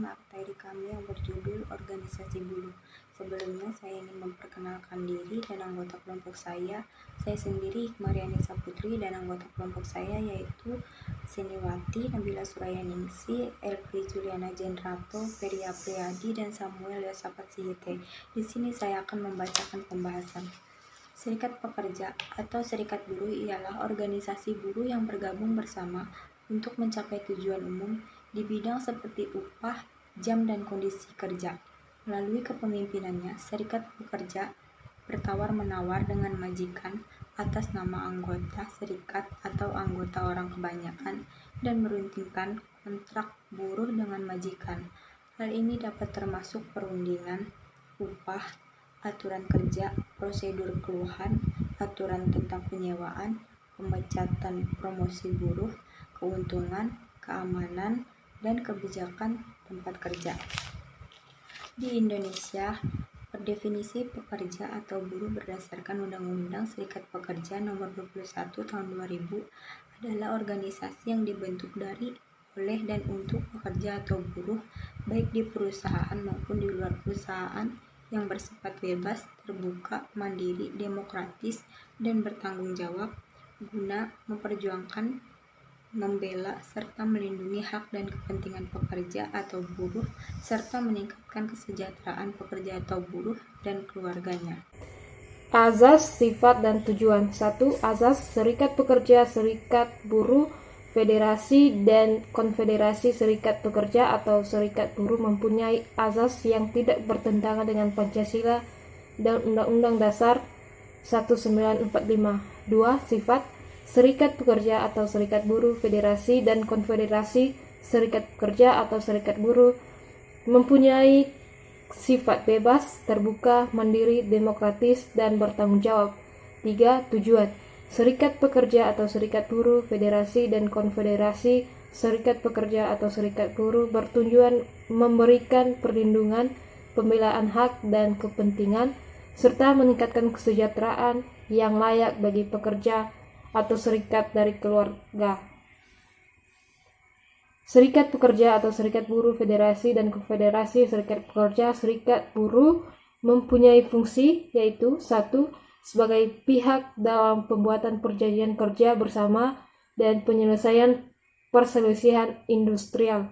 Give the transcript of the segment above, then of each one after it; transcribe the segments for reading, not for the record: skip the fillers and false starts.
materi kami yang berjudul Organisasi Buruh. Sebelumnya saya ingin memperkenalkan diri dan anggota kelompok saya. Saya sendiri Hikmaryani Saputri dan anggota kelompok saya yaitu Siniwati, Nabila Surayaningsi, Elvi Juliana Jenrato, Ferry Apriyadi, dan Samuel Yosafat Sihite. Di sini saya akan membacakan pembahasan. Serikat pekerja atau serikat buruh ialah organisasi buruh yang bergabung bersama untuk mencapai tujuan umum di bidang seperti upah, jam, dan kondisi kerja. Melalui kepemimpinannya, serikat pekerja bertawar-menawar dengan majikan atas nama anggota serikat atau anggota orang kebanyakan dan meruntingkan kontrak buruh dengan majikan. Hal ini dapat termasuk perundingan, upah, aturan kerja, prosedur keluhan, aturan tentang penyewaan, pemecatan, promosi buruh, keuntungan, keamanan, dan kebijakan tempat kerja. Di Indonesia, definisi pekerja atau buruh berdasarkan Undang-Undang Serikat Pekerja Nomor 21 Tahun 2000 adalah organisasi yang dibentuk dari, oleh, dan untuk pekerja atau buruh baik di perusahaan maupun di luar perusahaan yang bersifat bebas, terbuka, mandiri, demokratis, dan bertanggung jawab guna memperjuangkan, membela, serta melindungi hak dan kepentingan pekerja atau buruh, serta meningkatkan kesejahteraan pekerja atau buruh dan keluarganya. Azas, sifat, dan tujuan. 1. Azas, serikat pekerja, serikat buruh, federasi, dan konfederasi serikat pekerja atau serikat buruh mempunyai azas yang tidak bertentangan dengan Pancasila dan Undang-Undang Dasar 1945. 2. Sifat, serikat pekerja atau serikat buruh, federasi, dan konfederasi serikat pekerja atau serikat buruh mempunyai sifat bebas, terbuka, mandiri, demokratis, dan bertanggung jawab. 3. Tujuan, serikat pekerja atau serikat buruh, federasi, dan konfederasi serikat pekerja atau serikat buruh bertujuan memberikan perlindungan, pembelaan hak dan kepentingan, serta meningkatkan kesejahteraan yang layak bagi pekerja atau serikat dari keluarga. Serikat pekerja atau serikat buruh, federasi, dan konfederasi serikat pekerja, serikat buruh mempunyai fungsi yaitu 1. Sebagai pihak dalam pembuatan perjanjian kerja bersama dan penyelesaian perselisihan industrial.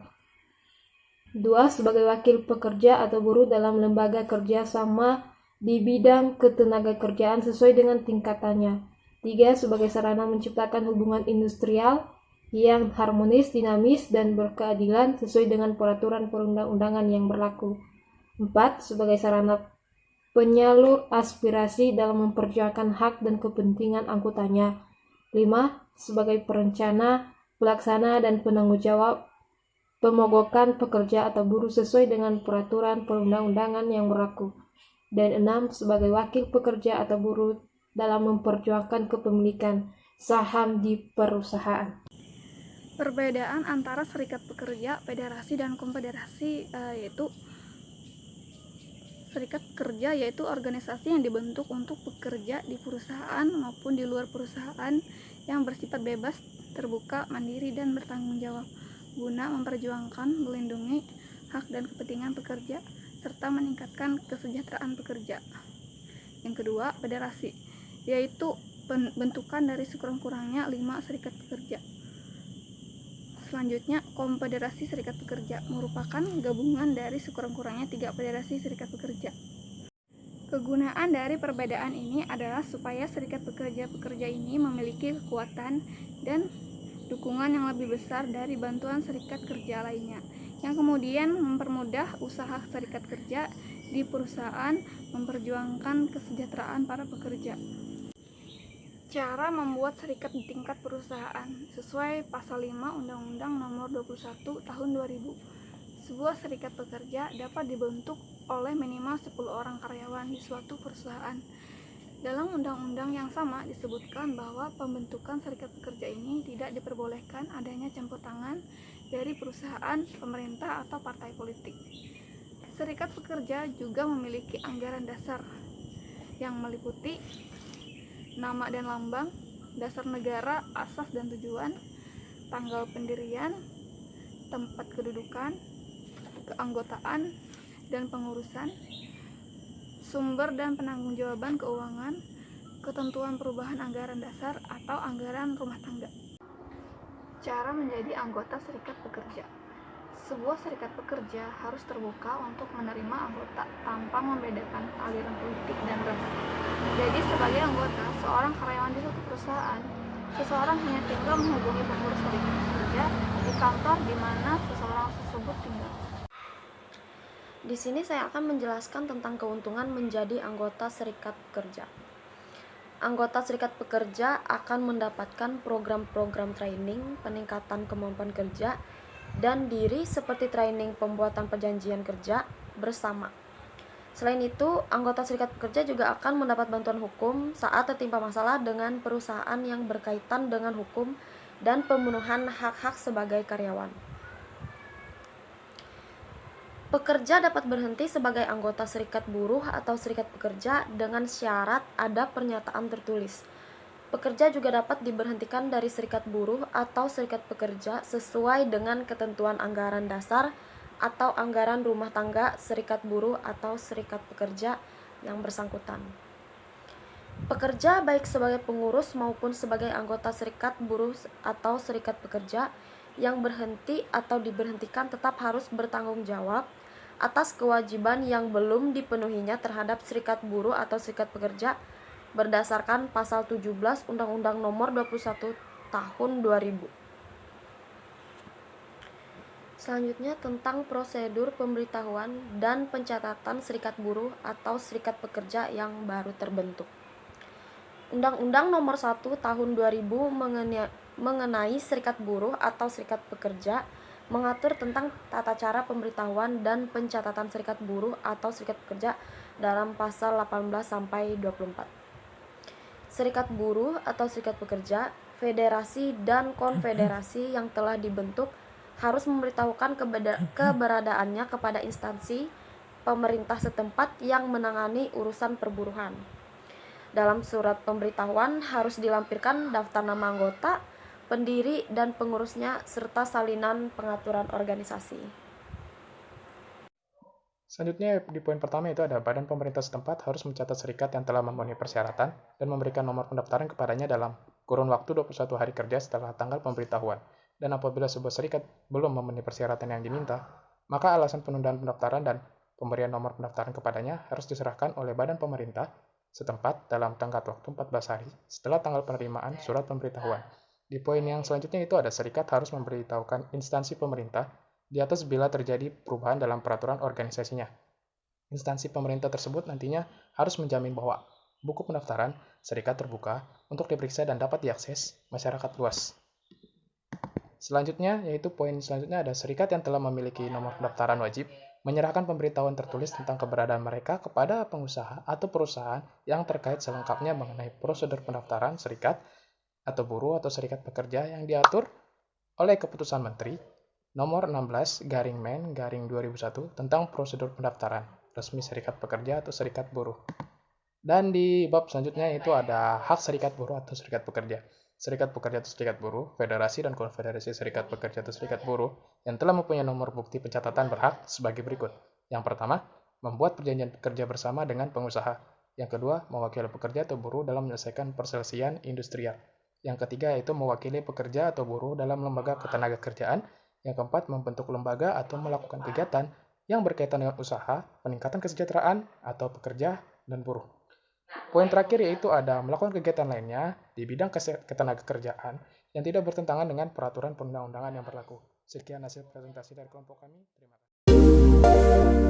2. Sebagai wakil pekerja atau buruh dalam lembaga kerja sama di bidang ketenagakerjaan sesuai dengan tingkatannya. 3. Sebagai sarana menciptakan hubungan industrial yang harmonis, dinamis, dan berkeadilan sesuai dengan peraturan perundang-undangan yang berlaku. 4. Sebagai sarana penyalur aspirasi dalam memperjuangkan hak dan kepentingan anggotanya. 5. Sebagai perencana, pelaksana, dan penanggung jawab pemogokan pekerja atau buruh sesuai dengan peraturan perundang-undangan yang berlaku. Dan 6. Sebagai wakil pekerja atau buruh dalam memperjuangkan kepemilikan saham di perusahaan. Perbedaan antara serikat pekerja, federasi, dan konfederasi yaitu serikat pekerja yaitu organisasi yang dibentuk untuk bekerja di perusahaan maupun di luar perusahaan yang bersifat bebas, terbuka, mandiri, dan bertanggung jawab guna memperjuangkan, melindungi hak dan kepentingan pekerja serta meningkatkan kesejahteraan pekerja. Yang kedua, federasi yaitu bentukan dari sekurang-kurangnya 5 serikat pekerja. Selanjutnya, Konfederasi Serikat Pekerja merupakan gabungan dari sekurang-kurangnya 3 federasi serikat pekerja. Kegunaan dari perbedaan ini adalah supaya serikat pekerja-pekerja ini memiliki kekuatan dan dukungan yang lebih besar dari bantuan serikat kerja lainnya, yang kemudian mempermudah usaha serikat kerja di perusahaan memperjuangkan kesejahteraan para pekerja. Cara membuat serikat di tingkat perusahaan sesuai Pasal 5 Undang-Undang Nomor 21 Tahun 2000. Sebuah serikat pekerja dapat dibentuk oleh minimal 10 orang karyawan di suatu perusahaan. Dalam undang-undang yang sama disebutkan bahwa pembentukan serikat pekerja ini tidak diperbolehkan adanya campur tangan dari perusahaan, pemerintah, atau partai politik. Serikat pekerja juga memiliki anggaran dasar yang meliputi nama dan lambang, dasar negara, asas dan tujuan, tanggal pendirian, tempat kedudukan, keanggotaan dan pengurusan, sumber dan penanggung-jawaban keuangan, ketentuan perubahan anggaran dasar atau anggaran rumah tangga. Cara menjadi anggota serikat pekerja. Sebuah serikat pekerja harus terbuka untuk menerima anggota tanpa membedakan aliran politik dan ras. Jadi sebagai anggota, seorang karyawan di suatu perusahaan, seseorang hanya tinggal menghubungi pengurus serikat pekerja di kantor di mana seseorang tersebut tinggal. Di sini saya akan menjelaskan tentang keuntungan menjadi anggota serikat pekerja. Anggota serikat pekerja akan mendapatkan program-program training, peningkatan kemampuan kerja, dan diri seperti training pembuatan perjanjian kerja bersama. Selain itu, anggota serikat pekerja juga akan mendapat bantuan hukum saat tertimpa masalah dengan perusahaan yang berkaitan dengan hukum dan pemenuhan hak-hak sebagai karyawan. Pekerja dapat berhenti sebagai anggota serikat buruh atau serikat pekerja dengan syarat ada pernyataan tertulis. Pekerja juga dapat diberhentikan dari serikat buruh atau serikat pekerja sesuai dengan ketentuan anggaran dasar atau anggaran rumah tangga serikat buruh atau serikat pekerja yang bersangkutan. Pekerja baik sebagai pengurus maupun sebagai anggota serikat buruh atau serikat pekerja yang berhenti atau diberhentikan tetap harus bertanggung jawab atas kewajiban yang belum dipenuhinya terhadap serikat buruh atau serikat pekerja berdasarkan pasal 17 Undang-Undang Nomor 21 Tahun 2000. Selanjutnya tentang prosedur pemberitahuan dan pencatatan serikat buruh atau serikat pekerja yang baru terbentuk. Undang-Undang Nomor 1 Tahun 2000 mengenai serikat buruh atau serikat pekerja mengatur tentang tata cara pemberitahuan dan pencatatan serikat buruh atau serikat pekerja dalam pasal 18 sampai 24. Serikat buruh atau serikat pekerja, federasi dan konfederasi yang telah dibentuk harus memberitahukan keberadaannya kepada instansi pemerintah setempat yang menangani urusan perburuhan. Dalam surat pemberitahuan harus dilampirkan daftar nama anggota, pendiri dan pengurusnya serta salinan pengaturan organisasi. Selanjutnya di poin pertama itu ada badan pemerintah setempat harus mencatat serikat yang telah memenuhi persyaratan dan memberikan nomor pendaftaran kepadanya dalam kurun waktu 21 hari kerja setelah tanggal pemberitahuan. Dan apabila sebuah serikat belum memenuhi persyaratan yang diminta, maka alasan penundaan pendaftaran dan pemberian nomor pendaftaran kepadanya harus diserahkan oleh badan pemerintah setempat dalam tenggat waktu 14 hari setelah tanggal penerimaan surat pemberitahuan. Di poin yang selanjutnya itu ada serikat harus memberitahukan instansi pemerintah di atas bila terjadi perubahan dalam peraturan organisasinya. Instansi pemerintah tersebut nantinya harus menjamin bahwa buku pendaftaran serikat terbuka untuk diperiksa dan dapat diakses masyarakat luas. Selanjutnya, yaitu poin selanjutnya ada serikat yang telah memiliki nomor pendaftaran wajib menyerahkan pemberitahuan tertulis tentang keberadaan mereka kepada pengusaha atau perusahaan yang terkait selengkapnya mengenai prosedur pendaftaran serikat atau buruh atau serikat pekerja yang diatur oleh Keputusan Menteri Nomor 16/Men/2001 tentang prosedur pendaftaran resmi serikat pekerja atau serikat buruh. Dan di bab selanjutnya itu ada hak serikat buruh atau serikat pekerja. Serikat pekerja atau serikat buruh, federasi dan konfederasi serikat pekerja atau serikat buruh yang telah mempunyai nomor bukti pencatatan berhak sebagai berikut. Yang pertama, membuat perjanjian pekerja bersama dengan pengusaha. Yang kedua, mewakili pekerja atau buruh dalam menyelesaikan perselisihan industrial. Yang ketiga yaitu mewakili pekerja atau buruh dalam lembaga ketenagakerjaan. Yang keempat, membentuk lembaga atau melakukan kegiatan yang berkaitan dengan usaha, peningkatan kesejahteraan atau pekerja dan buruh. Poin terakhir yaitu ada melakukan kegiatan lainnya di bidang ketenagakerjaan yang tidak bertentangan dengan peraturan perundang-undangan yang berlaku. Sekian hasil presentasi dari kelompok kami. Terima kasih.